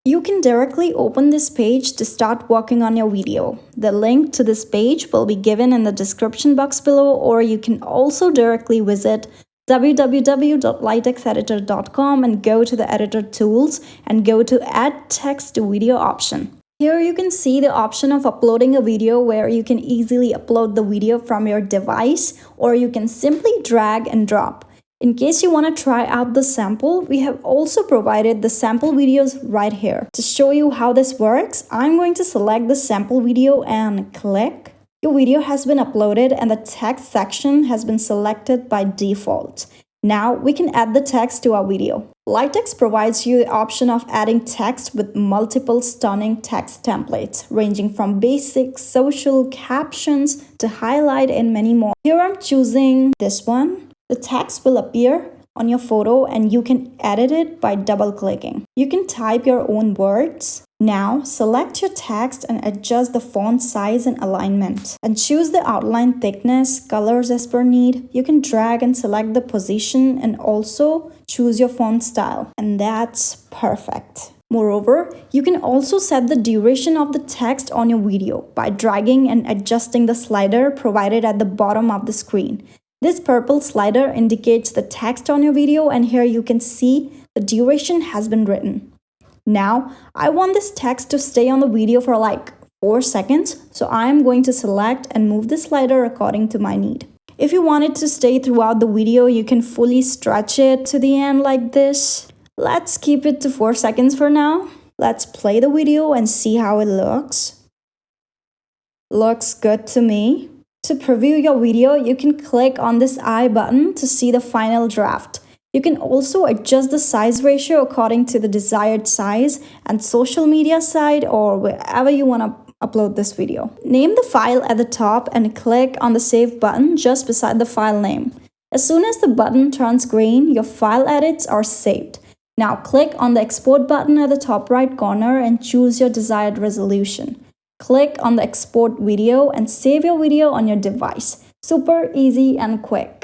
You can directly open this page to start working on your video. The link to this page will be given in the description box below, or you can also directly visit www.lightxeditor.com and go to the editor tools and go to add text to video option. Here you can see the option of uploading a video where you can easily upload the video from your device, or you can simply drag and drop. In case you want to try out the sample, we have also provided the sample videos right here. To show you how this works, I'm going to select the sample video and click. Your video has been uploaded and the text section has been selected by default. Now we can add the text to our video. LightX provides you the option of adding text with multiple stunning text templates, ranging from basic, social, captions to highlight and many more. Here I'm choosing this one. The text will appear on your photo and you can edit it by double-clicking. You can type your own words. Now, select your text and adjust the font size and alignment. And choose the outline thickness, colors as per need. You can drag and select the position and also choose your font style. And that's perfect. Moreover, you can also set the duration of the text on your video by dragging and adjusting the slider provided at the bottom of the screen. This purple slider indicates the text on your video, and here you can see the duration has been written. Now, I want this text to stay on the video for like 4 seconds, so I'm going to select and move the slider according to my need. If you want it to stay throughout the video, you can fully stretch it to the end like this. Let's keep it to 4 seconds for now. Let's play the video and see how it looks. Looks good to me. To preview your video, you can click on this I button to see the final draft. You can also adjust the size ratio according to the desired size and social media site or wherever you want to upload this video. Name the file at the top and click on the Save button just beside the file name. As soon as the button turns green, your file edits are saved. Now click on the Export button at the top right corner and choose your desired resolution. Click on the Export Video and save your video on your device. Super easy and quick.